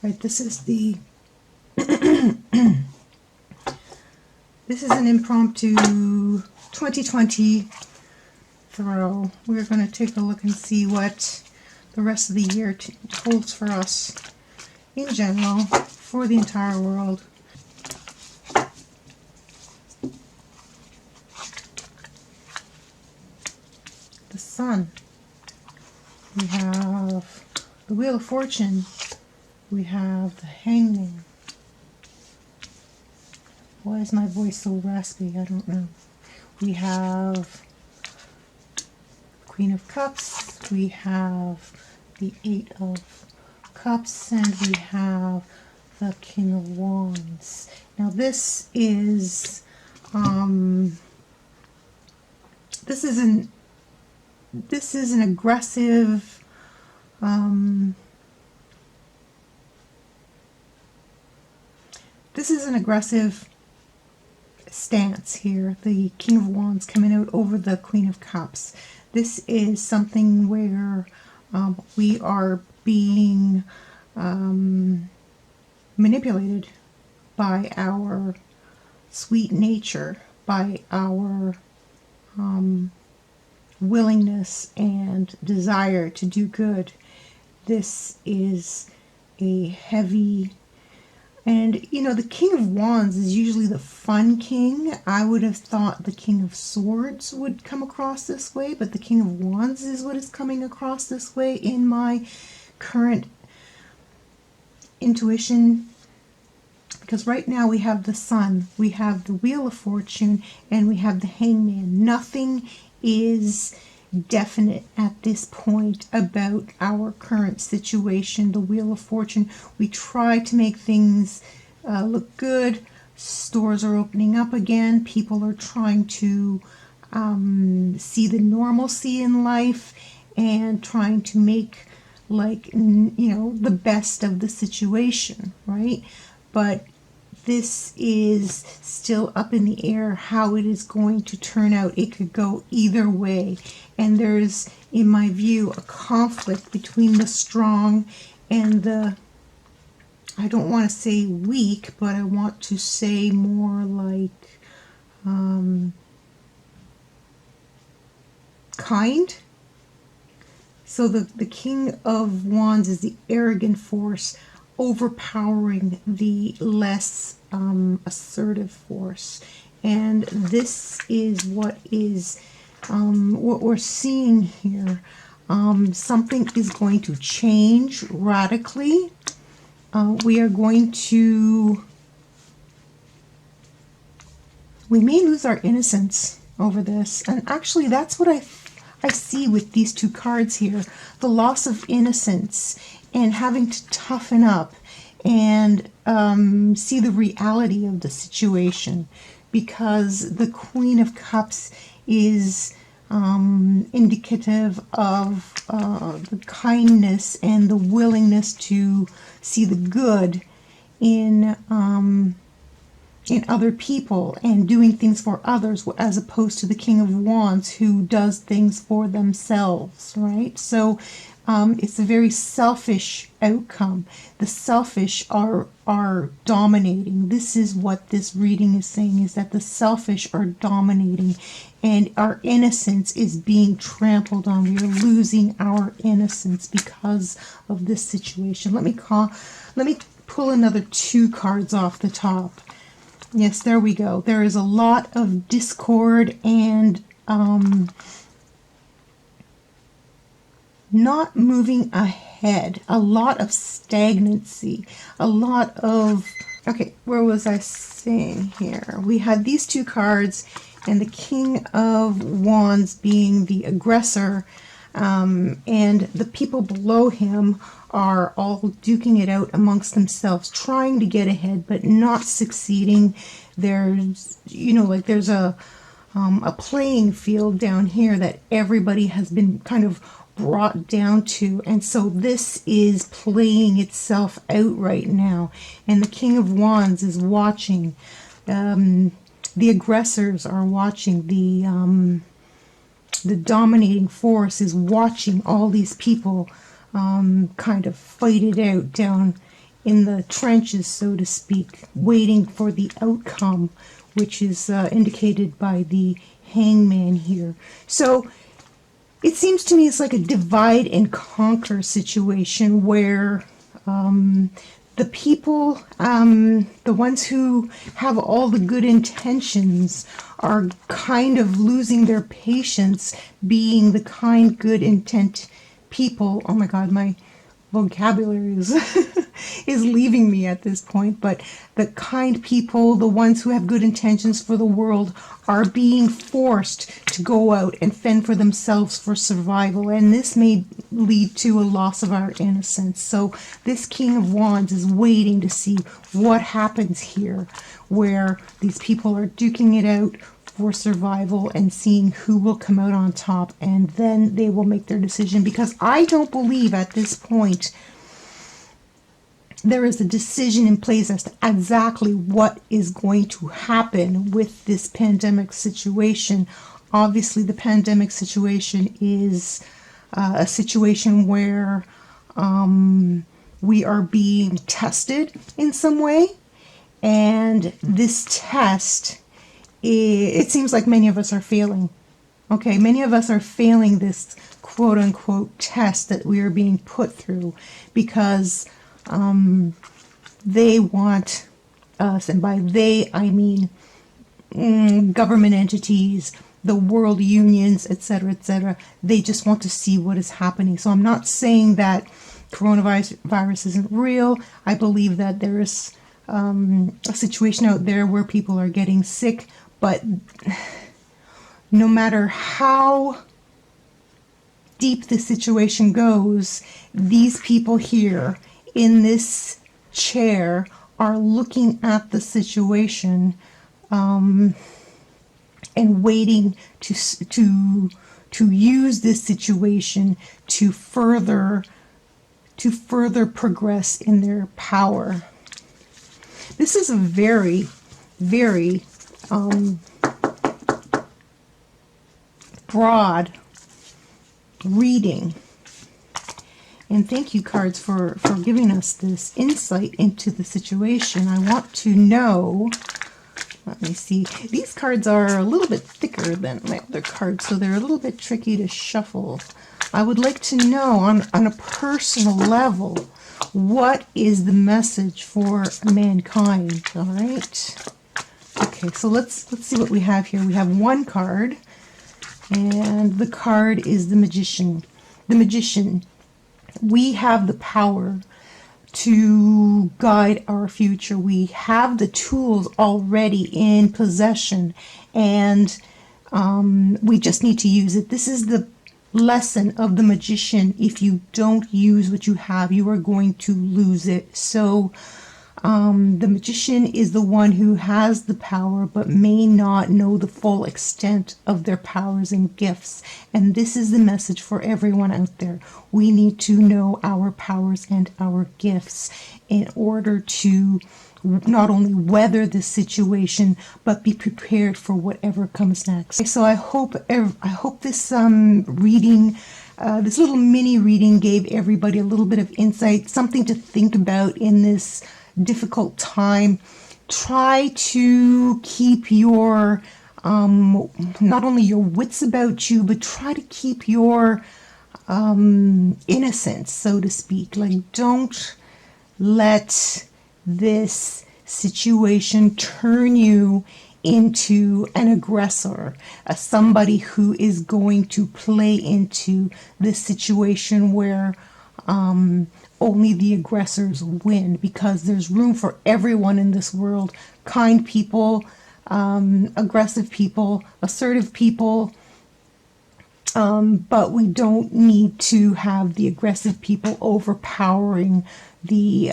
Right, this is the this is an impromptu 2020 throw. We're going to take a look and see what the rest of the year holds for us in general, for the entire world. The Sun. We have the Wheel of Fortune. We have the Hangman. Why is my voice so raspy? I don't know. We have Queen of Cups. We have the Eight of Cups, and we have the King of Wands. Now this is this is an aggressive stance here. The King of Wands coming out over the Queen of Cups. This is something where we are being manipulated by our sweet nature, by our willingness and desire to do good. This is a heavy, and you know, the King of Wands is usually the fun king. I would have thought the King of Swords would come across this way, but the King of Wands is what is coming across this way in my current intuition. Because right now we have the Sun, we have the Wheel of Fortune, and we have the Hangman. Nothing is definite at this point about our current situation. The Wheel of Fortune, we try to make things look good. Stores are opening up again. People are trying to see the normalcy in life and trying to make, like, you know, the best of the situation, right? But this is still up in the air how it is going to turn out. It could go either way. And there's, in my view, a conflict between the strong and the, I don't want to say weak, but I want to say more like kind. So the King of Wands is the arrogant force, overpowering the less assertive force. And this is what we're seeing here. Something is going to change radically. We may lose our innocence over this. And actually that's what I see with these two cards here. The loss of innocence and having to toughen up and see the reality of the situation, because the Queen of Cups is indicative of the kindness and the willingness to see the good in other people and doing things for others, as opposed to the King of Wands, who does things for themselves, right? So it's a very selfish outcome. The selfish are dominating. This is what this reading is saying, is that the selfish are dominating and our innocence is being trampled on. We are losing our innocence because of this situation. Let me pull another two cards off the top. Yes, there we go. There is a lot of discord and not moving ahead, a lot of stagnancy, a lot of, okay, where was I saying here? We had these two cards, and the King of Wands being the aggressor, and the people below him are all duking it out amongst themselves, trying to get ahead, but not succeeding. There's, you know, like there's a playing field down here that everybody has been kind of brought down to, and so this is playing itself out right now, and the King of Wands is watching. The aggressors are watching. The dominating force is watching all these people kind of fight it out down in the trenches, so to speak, waiting for the outcome, which is indicated by the hangman here. So it seems to me it's like a divide and conquer situation where the people, the ones who have all the good intentions, are kind of losing their patience being the kind, good intent people. Oh my God, my vocabulary is is leaving me at this point. But the kind people, the ones who have good intentions for the world, are being forced to go out and fend for themselves for survival, and this may lead to a loss of our innocence. So this King of Wands is waiting to see what happens here, where these people are duking it out for survival and seeing who will come out on top, and then they will make their decision, because I don't believe at this point there is a decision in place as to exactly what is going to happen with this pandemic situation. Obviously, the pandemic situation is a situation where we are being tested in some way, and this test, it seems like many of us are failing. Okay, many of us are failing this quote-unquote test that we are being put through, because they want us, and by they I mean government entities, the world unions, etc., they just want to see what is happening. So I'm not saying that coronavirus isn't real. I believe that there is a situation out there where people are getting sick, but no matter how deep the situation goes, these people here in this chair are looking at the situation and waiting to use this situation to further progress in their power. This is a very, very broad reading. And thank you, cards, for giving us this insight into the situation. I want to know, let me see, these cards are a little bit thicker than my other cards, so they're a little bit tricky to shuffle. I would like to know on a personal level, what is the message for mankind? All right. Okay, so let's see what we have here. We have one card, and the card is the Magician. The Magician. We have the power to guide our future. We have the tools already in possession, and we just need to use it. This is the lesson of the Magician. If you don't use what you have, you are going to lose it. So the Magician is the one who has the power but may not know the full extent of their powers and gifts. And this is the message for everyone out there. We need to know our powers and our gifts in order to not only weather this situation, but be prepared for whatever comes next. So I hope this reading, this little mini reading, gave everybody a little bit of insight, something to think about in this difficult time. Try to keep your not only your wits about you, but try to keep your innocence, so to speak. Like, don't let this situation turn you into an aggressor, somebody who is going to play into this situation where only the aggressors win, because there's room for everyone in this world. Kind people, aggressive people, assertive people, but we don't need to have the aggressive people overpowering the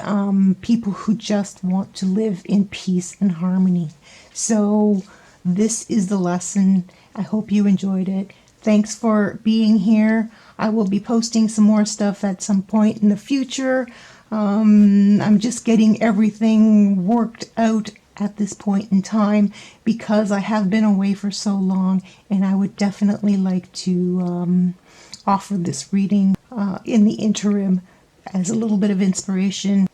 people who just want to live in peace and harmony. So this is the lesson. I hope you enjoyed it. Thanks for being here. I will be posting some more stuff at some point in the future. I'm just getting everything worked out at this point in time, because I have been away for so long, and I would definitely like to offer this reading in the interim as a little bit of inspiration.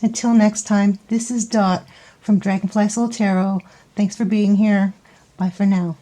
Until next time, this is Dot from Dragonfly Soul Tarot. Thanks for being here. Bye for now.